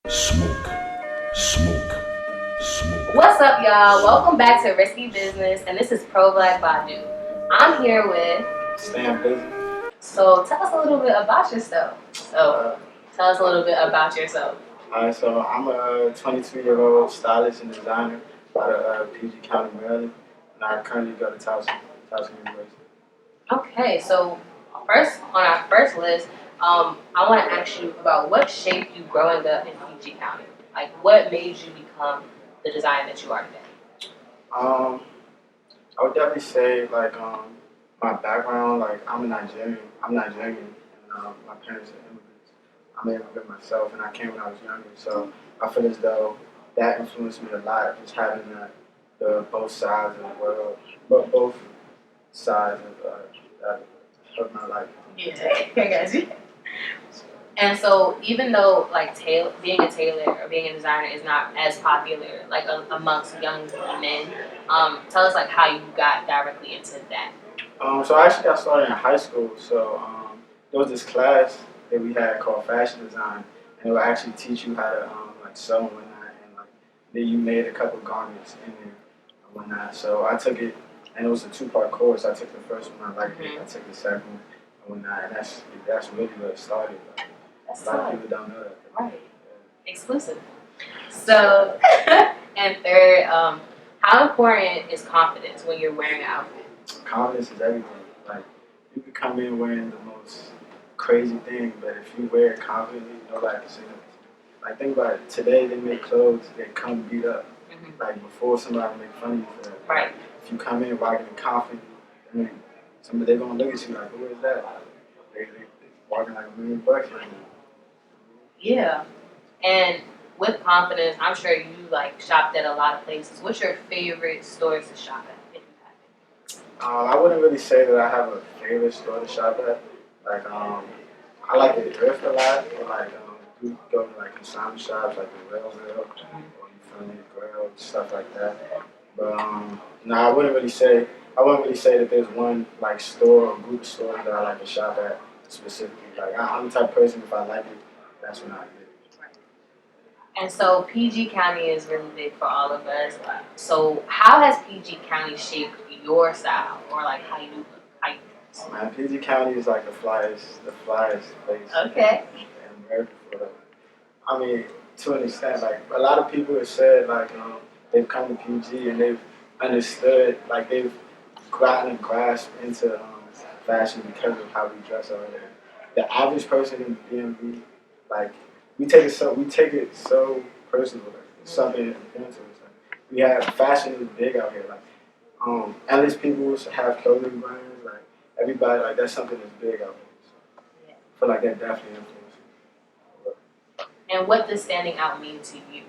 Smoke, smoke, smoke. What's up, y'all? Welcome back to Risky Business, and this is Pro Black Badu. I'm here with. Staying busy. So, tell us a little bit about yourself. Tell us a little bit about yourself. Alright, so I'm a 22-year-old stylist and designer out of PG County, Maryland, and I currently go to Towson University. Okay, so first on our first list, I want to ask you about what shaped you growing up in PG County. Like, what made you become the designer that you are today? I would definitely say my background, like I'm Nigerian, and my parents are immigrants. I'm an immigrant myself, and I came when I was younger, so I feel as though that influenced me a lot, just having the both sides of the world, but both sides of my life. Yeah, I got you. And so, even though like being a tailor or being a designer is not as popular like amongst young men, tell us like how you got directly into that. So I actually got started in high school. So there was this class that we had called fashion design, and it would actually teach you how to like sew and whatnot, and like then you made a couple garments in there and whatnot. So I took it, and it was a 2-part course. I took the first one, I liked it. I took the second one and whatnot, and that's really where it started. Like, That's a lot of people don't know that. right. Exclusive. So, and third, how important is confidence when you're wearing an outfit? Confidence is everything. Like you can come in wearing the most crazy thing, but if you wear it confidently, nobody can say nothing. Like think about it. Today they make clothes that come beat up. Mm-hmm. Like before somebody make fun of you for that. Right. If you come in walking confident, I mean, they're gonna look at you like, who is that? They walking like $1 million right now. Yeah. And with confidence, I'm sure you like shopped at a lot of places. What's your favorite stores to shop at? If you have I wouldn't really say that I have a favorite store to shop at. Like, I like to thrift a lot, or like, do go to like consignment shops, like the Rail, or you feel me, Grail, stuff like that. But no, I wouldn't really say that there's one like store or group of stores that I like to shop at specifically. Like, I'm the type of person if I like it, that's when I get it. And so PG County is really big for all of us. So how has PG County shaped your style or like how you look? How you dress? Man, PG County is like the flyest place Okay. in America for. I mean, to an extent, like a lot of people have said, like they've come to PG and they've understood, like they've gotten a grasp into fashion because of how we dress over there. The average person in the DMV, like we take it so personal. Like, it's something important to us. Like, we have fashion is big out here. Like endless people have clothing brands. Like everybody, like that's something that's big out here. So I feel like that definitely influences. And what does standing out mean to you?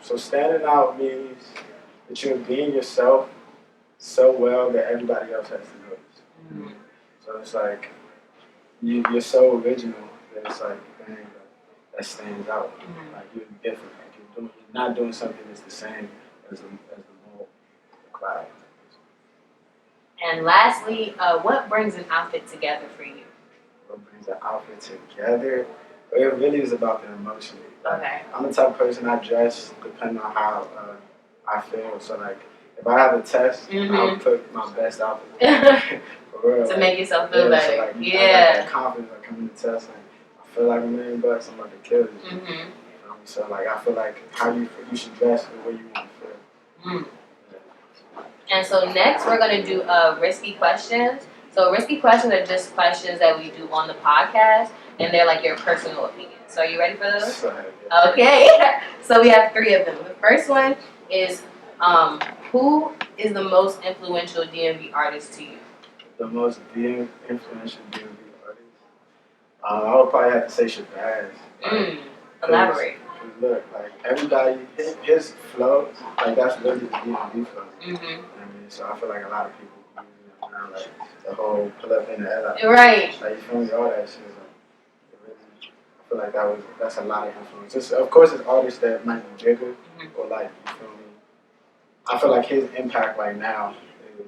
So standing out means that you're being yourself so well that everybody else has to notice. Mm-hmm. So it's like you're so original that it's like the thing that stands out. Mm-hmm. Like you're different. Like you're not doing something that's the same as the normal crowd. And lastly, what brings an outfit together for you? What brings the outfit together? It really is about the emotion. Like, Okay. I'm the type of person I dress depending on how I feel. So like, if I have a test, I'll put my best outfit. For real. To make yourself feel better. So like, I got Yeah. that confidence. I come in the test and I feel like $1 million. I'm about to kill it. Mm-hmm. So like, I feel like how you should dress the way you want to feel. Mm. And so next we're gonna do risky questions. So risky questions are just questions that we do on the podcast, and they're like your personal opinion. So are you ready for those? Okay. So we have 3 of them. The first one is, who is the most influential DMV artist to you? The most influential DMV artist. I would probably have to say Shabazz. Elaborate. Look, like everybody, his flow, like that's really the DMV flow. Mm-hmm. I mean, so I feel like a lot of people use it now, like the whole pull up in the air. Right. Like you feel me, all that shit. Like, I feel like that's a lot of influence. Of course, it's artists that might be bigger, or like you feel me. I feel like his impact right now is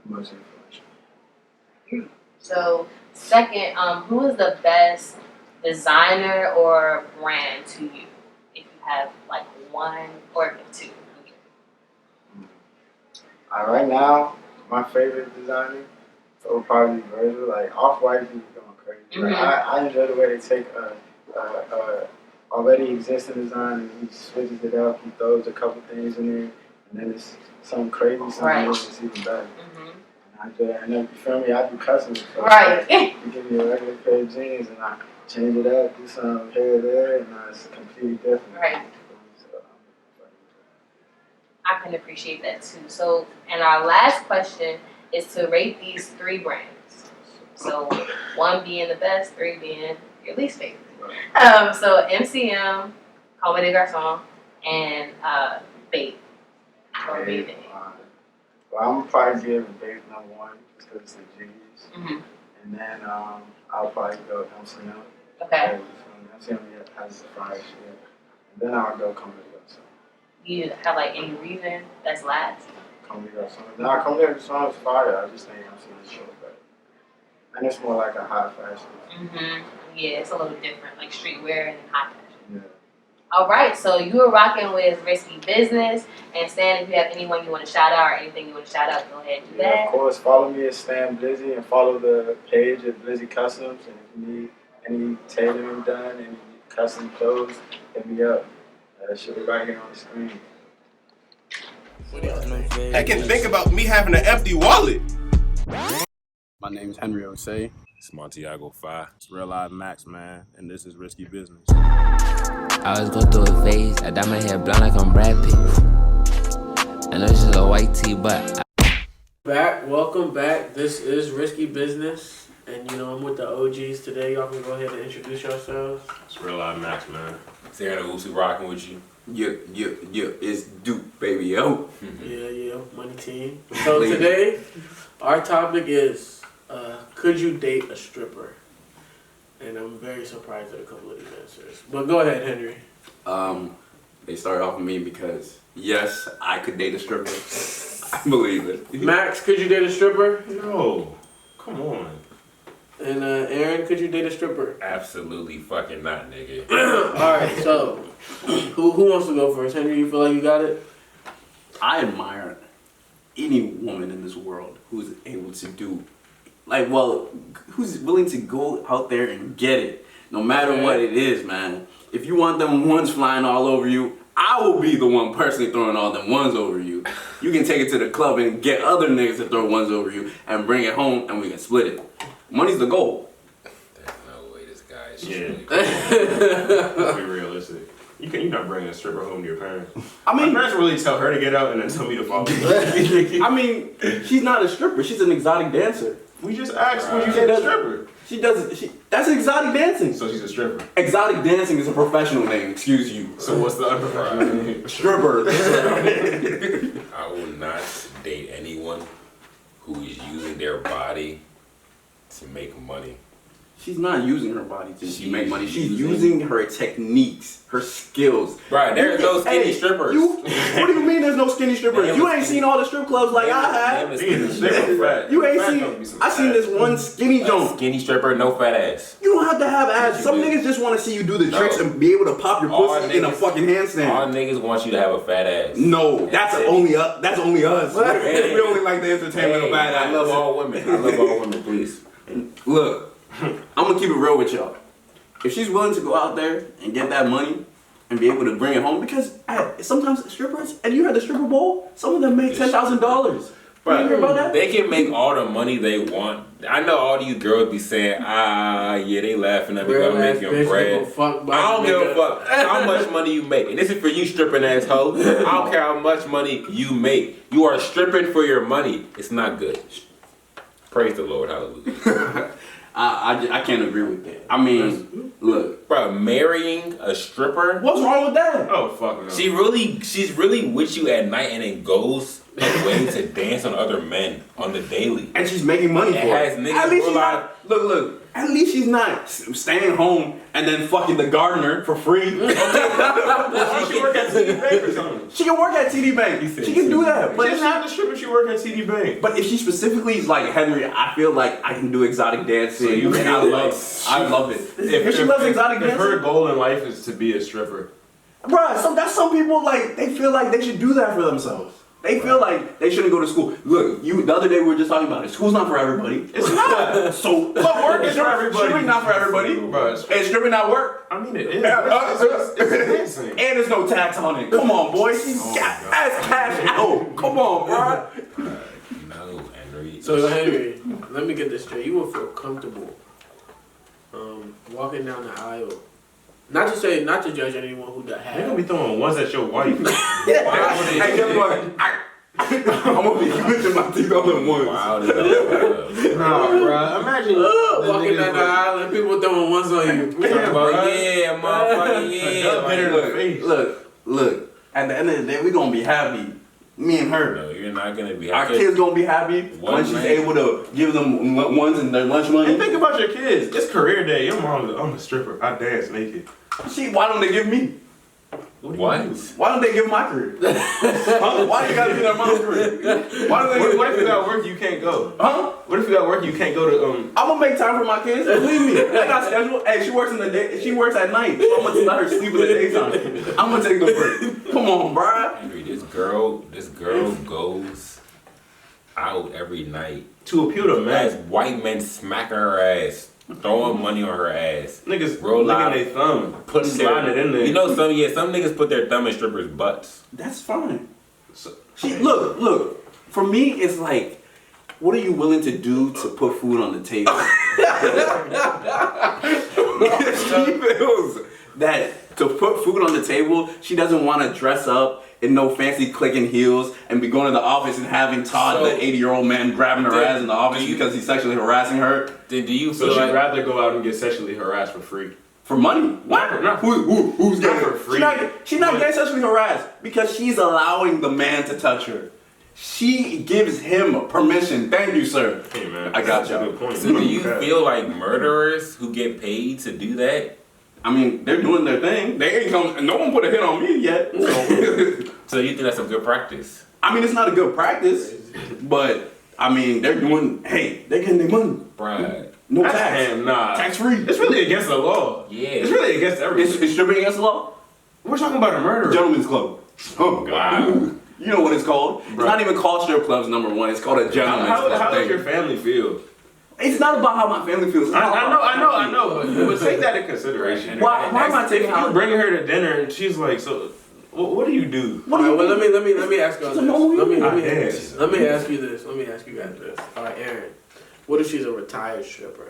the most influential. So second, who is the best designer or brand to you? If you have like one or two. Right now, my favorite designer would probably be Virgil. Like Off-White is going crazy. Like, I enjoy the way they take a already existing design and he switches it up. He throws a couple things in there, and then it's something crazy, something else that's even better. And I enjoy that. And then, you feel me? I do custom. So Right. You give me a regular pair of jeans, and I change it up, do some here, there, and it's completely different. Right. I can appreciate that too. So, and our last question is to rate these 3 brands. So, 1 being the best, 3 being your least favorite. So MCM, Comme des Garçons, and Bait. Or Bait. Well, I'm gonna probably give Bait #1 just because it's the G's. And then I'll probably go MCM. Okay. MCM has the fire shit. And then I'll go Comme des Garçons. You have like any reason that's last? Comme des Garçons. Nah, Comme des Garçons is fire. I just think MCM is better. And it's more like a high fashion. Yeah, it's a little different, like streetwear and high fashion. Yeah. All right, so you were rocking with Risky Business. And Stan, if you have anyone you want to shout out or anything you want to shout out, go ahead and do that. Of course, follow me at Stan Blizzy and follow the page at Blizzy Customs. And if you need any tailoring done, any custom clothes, hit me up. That should be right here on the screen. I can think about me having an empty wallet. My name is Henry Osei. It's Montiago 5. It's Real Live Max, man, and this is Risky Business. I always go through a phase. I dye my hair blonde like I'm Brad Pitt. I know it's just a white tee, but Welcome back. This is Risky Business, and I'm with the OGs today. Y'all can go ahead and introduce yourselves. It's Real Live Max, man. Sarah Uzi rocking with you. Yeah, it's Duke, baby, yo. Yeah, money team. So today, our topic is, could you date a stripper? And I'm very surprised at a couple of these answers. But go ahead, Henry. They started off with me because, yes, I could date a stripper. I believe it. Max, could you date a stripper? No. Come on. And Aaron, could you date a stripper? Absolutely fucking not, nigga. Alright, so, who wants to go first? Henry, you feel like you got it? I admire any woman in this world who's able to do, who's willing to go out there and get it, no matter what it is, man. If you want them ones flying all over you, I will be the one personally throwing all them ones over you. You can take it to the club and get other niggas to throw ones over you and bring it home and we can split it. Money's the goal. There's no way this guy is really cool. Let's be realistic. You're not bringing a stripper home to your parents. I mean, my parents really tell her to get out and then tell me to follow. I mean, she's not a stripper. She's an exotic dancer. We just asked when you said a stripper. That's exotic dancing. So she's a stripper. Exotic dancing is a professional name, excuse you. So what's the unprofessional name? Stripper. I will not date anyone who is using their body to make money. She's not using her body to make money. She's using her techniques, her skills. Right, there's no skinny strippers. What do you mean there's no skinny strippers? You ain't seen all the strip clubs like I have. You ain't seen. I seen this one skinny joint. Skinny stripper, no fat ass. You don't have to have ass. Some niggas just want to see you do the tricks and be able to pop your pussy in a fucking handstand. All niggas want you to have a fat ass. No, that's only us. That's only us. We only like the entertainment of bad ass. I love all women, please. Look. I'm gonna keep it real with y'all. If she's willing to go out there and get that money and be able to bring it home, because sometimes strippers, and you heard the stripper bowl, some of them make $10,000. Bro, you hear about that? They can make all the money they want. I know all these girls be saying, yeah, they laughing at me, I'm making bread. I don't give a fuck how much money you make. And this is for you stripping asshole. I don't care how much money you make. You are stripping for your money. It's not good. Praise the Lord, hallelujah. I can't agree with that. I mean, look. Bro, marrying a stripper? What's wrong with that? Oh, fuck no. She's really with you at night and then goes a way to dance on other men on the daily. And she's making money for it. Has niggas At least she's realize- not. Look. At least she's not staying home and then fucking the gardener for free. She work at TD Bank or something. She can work at TD Bank. She can do that. But She's not the stripper. She work at TD Bank. But if she specifically is like Henry, I feel like I can do exotic dancing. So you and I love it. If she loves exotic dancing, her goal in life is to be a stripper. bruh, that's some people like they feel like they should do that for themselves. They feel like they shouldn't go to school. Look, the other day we were just talking about it. School's not for everybody. It's not. So But work is for everybody. Stripping not for everybody. And stripping not work. I mean, it is. It's and there's no tax on it. Come on, boy. She's that's cash out. Come on, bro. No, Henry. So Henry, let me get this straight. You will feel comfortable walking down the aisle. Not to judge anyone who They're has. gonna be throwing ones at your wife. Hey, guess what? I'm gonna be glitching my teeth all at once. Wow, Nah, bro. Imagine Walking down the aisle and people throwing ones on you. yeah, motherfucker, yeah. Look. At the end of the day, we gonna be happy. Me and her. No, you're not gonna be Our happy. kids gonna be happy when she's able to give them ones and their lunch money. And think about your kids. It's career day. Your mom's I'm a stripper. I dance naked. Why don't they give me? What? Why don't they give my career? Huh? Why you gotta be their mom's career? Why do they? What if you got work you can't go? Huh? What if you got work you can't go to I'm gonna make time for my kids. Believe me, I got schedule. Hey, she works in the day. She works at night. So I'm gonna let her sleep in the daytime. I'm gonna take the break. Come on, bruh. Henry, this girl goes out every night to appeal to as men? white men smacking her ass, throwing money on her ass. Niggas Roll licking out, their thumb, putting sliding it in there. You know, some niggas put their thumb in strippers' butts. That's fine. Look. For me, it's like, what are you willing to do to put food on the table? She feels that to put food on the table, she doesn't want to dress up in no fancy clicking heels and be going to the office and having Todd, the 80-year-old man, grabbing her ass in the office because he's sexually harassing her. Then do you So feel she'd like rather go out and get sexually harassed for free? For money? What? Who's Not getting for free. She's not getting sexually harassed because she's allowing the man to touch her. She gives him permission. Thank you, sir. Hey man, I got that's y'all. a good point. So do you feel like murderers who get paid to do that? I mean, they're doing their thing. They ain't come. No one put a hit on me yet. So. So you think that's a good practice? I mean, it's not a good practice, but I mean, they're doing. Hey, they're getting their money. Right. No That's tax. damn, nah. Tax free. It's really against the law. Yeah. It's really against everything. It's stripping against the law. We're talking about a murderer. Gentlemen's club. Oh Wow. You know what it's called? It's not even called strip clubs. Number one, it's called a gentleman's club. How does thing. your family feel? It's not about how my family feels. It's about I know, but take that in consideration. Why am I taking If how? you bringing her to dinner and she's like, so, what do you do? What do you Well, mean? let me ask you She's a this. normal Let me human. Yes. Let me ask you this. Let me ask you guys this. All right, Aaron. What if she's a retired stripper?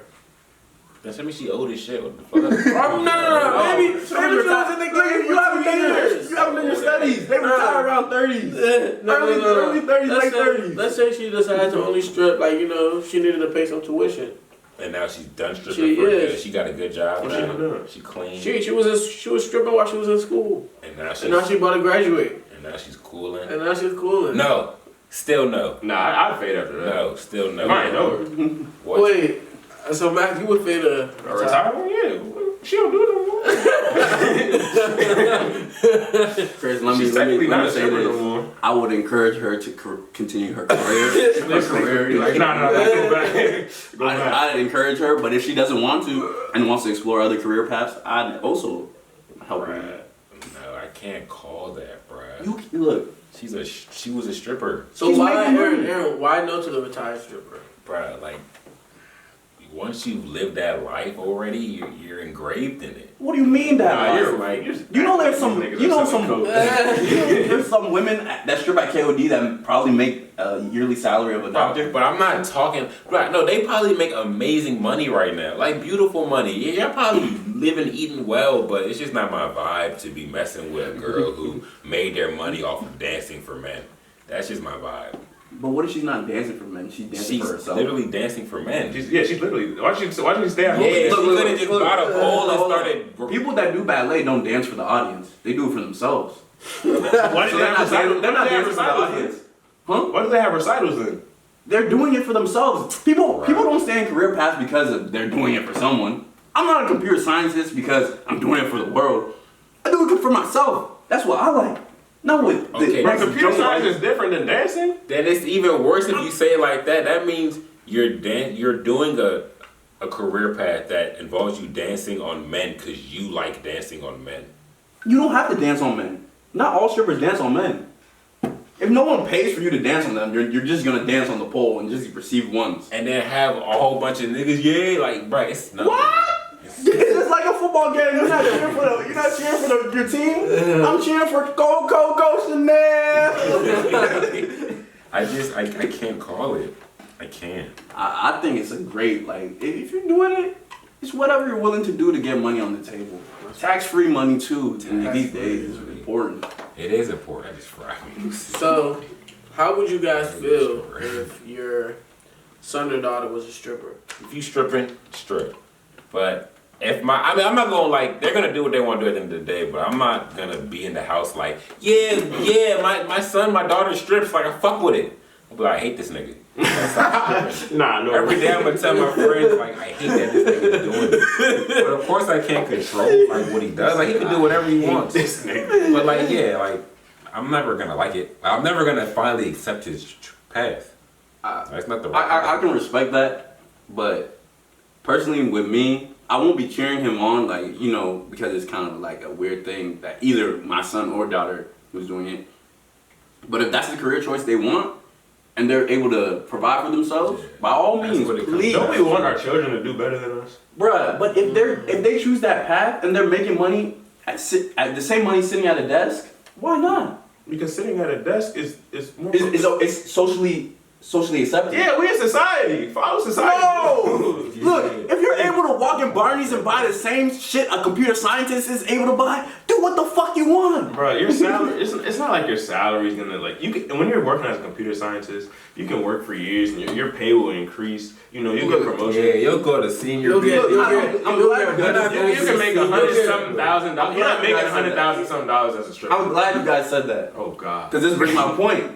That mean she old as shit. What the fuck? No. Maybe she was in the game. You haven't done your studies. They retire around 30s. Early 30s, late 30s. Let's say she decided to only strip, like, you know, she needed to pay some tuition. And now she's done stripping She for is. good. She got a good job What now. she doing? She clean. She was stripping while she was in school. And now And now she about to graduate. she's cooling. And now she's cooling. No. Still no. Nah, I'd fade after that. No. Still no. I know her. What? Wait. So Max, you would fade a A retired one? Yeah. She don't do it no more. Chris, let She's me technically not a say stripper no this. more. I would encourage her to continue her career. Nah, go back. Go back. I'd encourage her, but if she doesn't want to and wants to explore other career paths, I'd also help her. No, I can't call that, bruh. You look. She was a stripper, So She's why, making money. Aaron, why no to the retired stripper? bruh. Like, once you've lived that life already, you're engraved in it. What do you mean that? Nah, life? you're right. You know there's some. You know some. There's some women that strip at KOD that probably make a yearly salary of a doctor. But I'm not talking. Right? No, they probably make amazing money right now, like beautiful money. Yeah, you're probably living, eating well, but it's just not my vibe to be messing with a girl who made their money off of dancing for men. That's just my vibe. But what if she's not dancing for men? She's dancing for She's herself. literally dancing for men. She's literally. Why don't you stay at home? Yeah, Look, she look, could have just look, bought a pole and hold on. started. People that do ballet don't dance for the audience. They do it for themselves. Why So they're not dancing for the advertising? audience. Huh? Why do they have recitals then? They're doing it for themselves. People don't stay in career paths because they're doing it for someone. I'm not a computer scientist because I'm doing it for the world. I do it for myself. That's what I like. Not with but computer science is different than dancing. Then it's even worse if you say it like that. That means you're doing a career path that involves you dancing on men because you like dancing on men. You don't have to dance on men. Not all strippers dance on men. If no one pays for you to dance on them, you're just gonna dance on the pole and just receive ones. And then have a whole bunch of niggas, like, bro, it's nothing. What? It's like a football game. You're not cheering for your team. I'm cheering for go Chanel. I can't call it. I can't. I think it's a great, like, if you're doing it, it's whatever you're willing to do to get money on the table. Tax-free money too. These days is important. It is important. I just fry. So, how would you guys feel if your son or daughter was a stripper? If you stripping, strip. But I'm not gonna like. They're gonna do what they want to do at the end of the day. But I'm not gonna be in the house like, yeah. My son, my daughter strips. Like I fuck with it. I'll be like, I hate this nigga. No. Every day I'm gonna tell my friends like I hate that this nigga is doing it. But of course I can't control like what he does. Like he can do whatever he wants. This nigga. But like I'm never gonna like it. I'm never gonna finally accept his path. That's not the right. I can respect that, but personally with me, I won't be cheering him on like because it's kind of like a weird thing that either my son or daughter who's doing it. But if that's the career choice they want, and they're able to provide for themselves, by all means, please. Don't we want our children to do better than us? Bruh, but if they choose that path and they're making money at the same money sitting at a desk, why not? Because sitting at a desk is more. It's socially accepted. Yeah, we in society. Follow society. No! Look, if you're able to walk in Barney's and buy the same shit a computer scientist is able to buy, do what the fuck you want. Bro, your salary, it's not like your salary is gonna when you're working as a computer scientist, you can work for years and your pay will increase. You get promotion. Yeah, you'll go to senior. You can make $100,000. You're not making $100,000 as a stripper. I'm glad you guys said that. Oh God. Because this brings my point.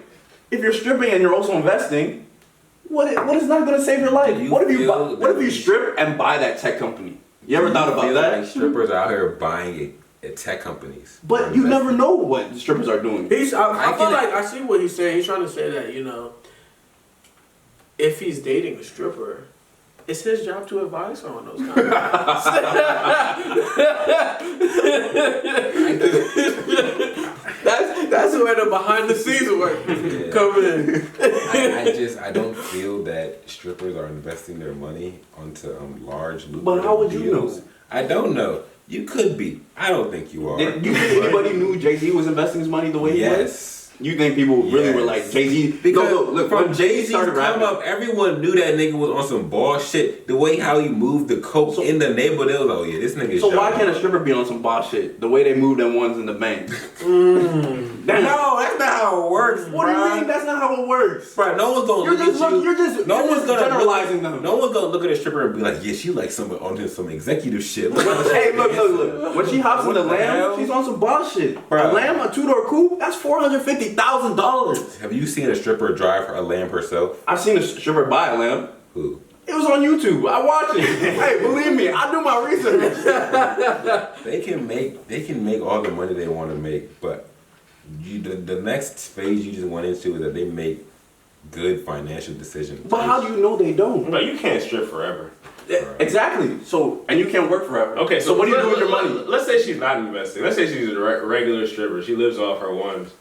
If you're stripping and you're also investing, what is not going to save your life? What if you strip and buy that tech company? You ever thought about that? Like strippers out here buying at tech companies. But you never know what the strippers are doing. I feel like I see what he's saying. He's trying to say that, if he's dating a stripper, it's his job to advise her on those kind of That's where the behind the scenes work come in. I don't feel that strippers are investing their money onto large lucrative But how would you deals. know? I don't know. You could be. I don't think you are. Did you think anybody knew Jay-Z was investing his money the way he was? Yes. You think people really were like Jay-Z? Because look, from when Jay-Z's started come rapping, up, everyone knew that nigga was on some bullshit. The way how he moved the coke in the neighborhood, they was like, oh yeah, this nigga. So why can't a stripper be on some bullshit? The way they move them ones in the bank. No, that's not how it works. What do you mean that's not how it works? Bro, no one's gonna look at you. You're just generalizing them. No one's gonna look at a stripper and be like, yeah, she like some on some executive shit. Hey, look. When she hops in the Lamb, she's on some bullshit. Bro. A Lamb, a two-door coupe, that's $450,000. Have you seen a stripper drive a Lamb herself? I've seen a stripper buy a Lamb. Who? It was on YouTube. I watch it. Hey, believe me, I do my research. They can make all the money they want to make, but the next phase you just went into is that they make good financial decisions. But how do you know they don't? But you can't strip forever. Exactly. So, and you can't work forever. Okay, so what do you do with your money? Let's say she's not investing. Let's say she's a regular stripper. She lives off her ones.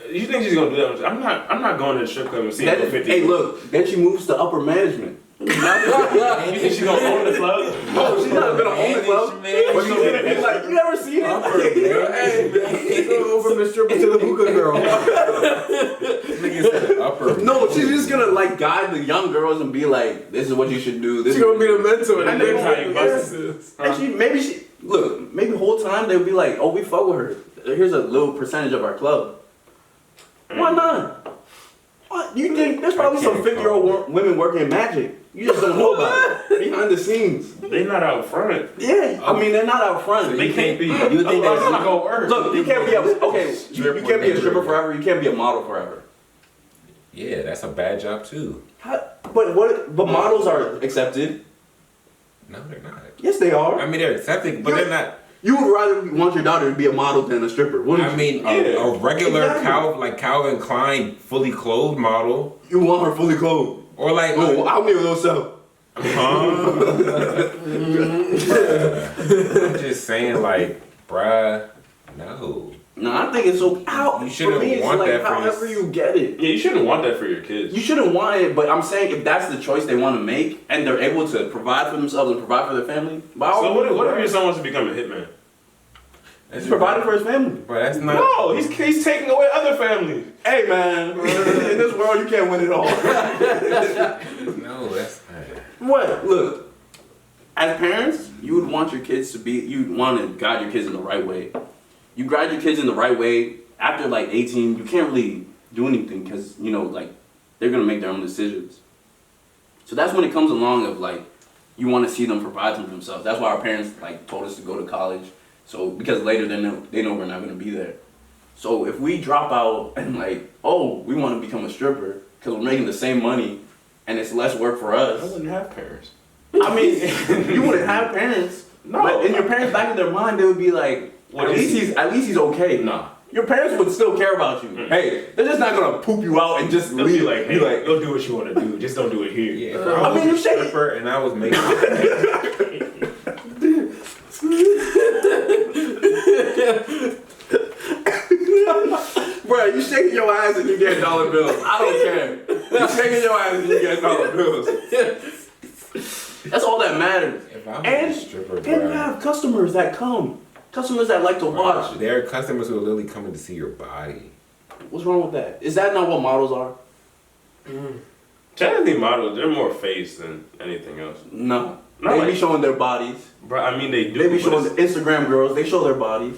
You think she's gonna do that? I'm not going to the strip club and seeing 50. Hey, look. Then she moves to upper management. You think she's gonna own the club? No, she's not gonna own the club. But she's like, you never seen it? Hey, go from the stripper to the hookah girl. No, she's just gonna like guide the young girls and be like, "This is what you should do." She's gonna be the mentor. And then how you bust this. And maybe the whole time they'll be like, "Oh, we fuck with her. Here's a little percentage of our club." Why not? What? You think there's probably some 50-year-old women working in magic? You just don't know about it. Behind the scenes. They're not out front. Yeah, I mean they're not out front. So they can't be. You think that's not gonna work? Look, you can't be you can't be a stripper forever. You can't be a model forever. Yeah, that's a bad job too. But models are accepted. No, they're not. Yes, they are. I mean, they're accepted, but they're not. You would rather want your daughter to be a model than a stripper, wouldn't you? I mean, a regular Calvin Klein fully clothed model. You want her fully clothed, or like? Oh, I'll be a little self. I'm just saying, like, bruh, no. No, I think it's so. You shouldn't want that for however you get it. Yeah, you shouldn't want that for your kids. You shouldn't want it, but I'm saying if that's the choice they want to make and they're able to provide for themselves and provide for their family. So what if your son wants to become a hitman? He's providing for his family. But that's not. No, he's taking away other families. Hey man, in this world you can't win it all. No, that's not. What? Look, as parents, you would want your kids to be. You'd want to guide your kids in the right way. You guide your kids in the right way. After like 18, you can't really do anything because like they're gonna make their own decisions. So that's when it comes along of like you want to see them provide for themselves. That's why our parents like told us to go to college. So because later they know we're not gonna be there. So if we drop out and like, oh, we want to become a stripper because we're making the same money and it's less work for us. I wouldn't have parents. I mean, you wouldn't have parents. No. But in your parents' back of their mind, they would be like, at least he's okay. Nah. Your parents would still care about you. Mm-hmm. Hey, they're just not gonna poop you out and just They'll leave. be like, hey, go do what you want to do. Just don't do it here. Yeah, if I was a stripper and I was making. Bro, you shaking your ass and you get dollar bills. I don't care. You shaking your ass and you get dollar bills. That's all that matters. If I'm And a stripper, you have customers that come. Customers that like to watch. There are customers who are literally coming to see your body. What's wrong with that? Is that not what models are? Technically, models, they're more face than anything else. No. Not They like- be showing their bodies. Bro, I mean, they do. They be but showing the it's- Instagram girls. They show their bodies.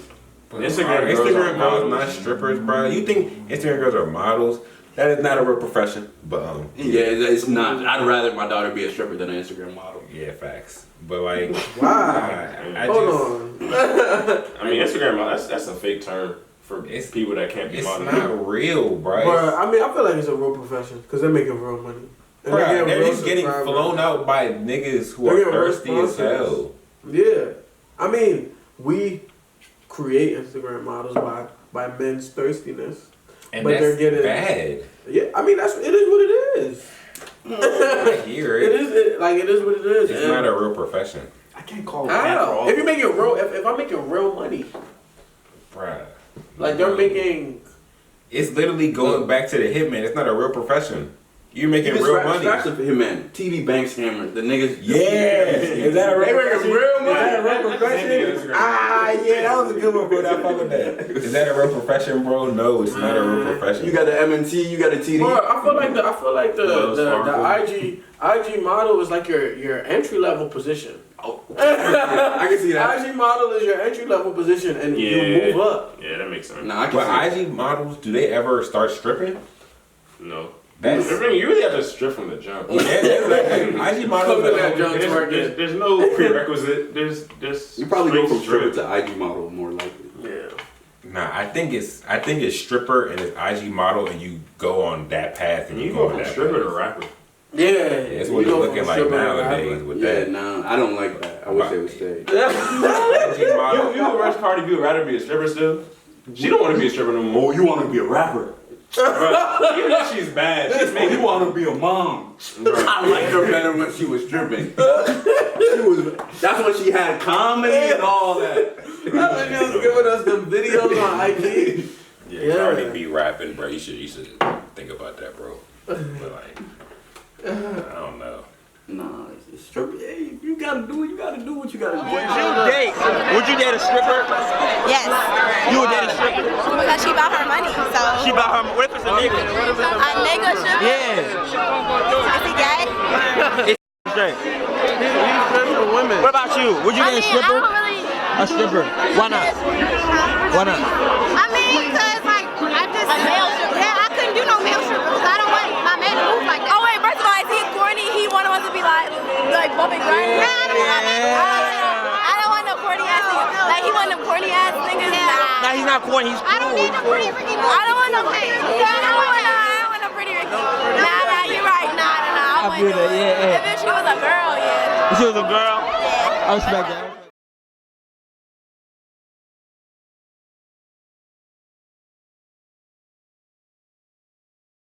But Instagram are girls are girls models. not strippers, bro. You think Instagram girls are models? That is not a real profession. But Yeah, it's not. I'd rather my daughter be a stripper than an Instagram model. yeah, facts. But like, Wow. Hold on. I mean, Instagram model, that's a fake term for people that can't be It's models. not real, bro. But I mean, I feel like it's a real profession because they're making real money. And Bruh, they're real just getting subscribers. flown out by niggas who They're are getting real thirsty as sponsors. hell. Yeah, I mean, we create Instagram models by men's thirstiness, And but that's they're getting bad. Yeah, I mean it is what it is. I hear it. It is what it is. It's and not a real profession. I can't call it how? If you make it real, if I'm making real money, Bruh. like they're making. It's literally going back to the hitman. It's not a real profession. You're making real money. Scratch it for him, man. TV bank scammer. The niggas. Yeah. Is that a real profession? real money. Is that a real profession? Yeah, that was a good one, bro. I fuck with that. Is that a real profession, bro? No, it's not a real profession. You got the MNT. You got the TD. Bro, I feel like the IG model is like your entry level position. Oh, I can see that. IG model is your entry level position, and you move up. Yeah, that makes sense. Nah, I can But see IG models, do they ever start stripping? No. That's I mean, you really have to strip from the jump. IG models. There's no prerequisite. There's You probably go from straight stripper to IG model more likely. Yeah. Nah, I think it's stripper and it's IG model, and you go on that path, and You you go on from that stripper path. to rapper. Yeah, That's what it's looking like nowadays with Yeah, that. nah, I don't like that. I wish they would stay. IG model. You would rush Cardi B would rather be a stripper still? She don't want to be a stripper no more. Oh, you want to be a rapper? Bro, even if she's bad, she's Oh, you want to be a mom? I liked her better when she was stripping. That's when she had comedy and all that. She was giving us the videos on IG. Yeah, Cardi B rapping, bro. You should think about that, bro. But like, I don't know. Nah, it's stripper. Hey, you gotta do what you gotta do. What you gotta do. Would you date a stripper? Yes. You would date a stripper? Because she bought her money, so. She bought her. What if it's a nigga? A nigga stripper? Yeah. Is he gay? It's straight. He's good for women. What about you? Would you date a stripper? I don't really. A stripper. Why not? Why not? I mean, cause like I just. A male stripper? Yeah, I couldn't do no male stripper because I don't want my man to move like that. Oh wait, first of all, is he corny? He wanted us to be like bumping grind. Nah, I don't want no corny ass niggas. Like he want them corny ass niggas. Nah, he's not corny. He's cool. I don't need no pretty freaking. I don't want no pretty. I don't want no pretty. Nah, you're right. Nah. I feel that, yeah. If she was a girl, yeah. If she was a girl? I respect that.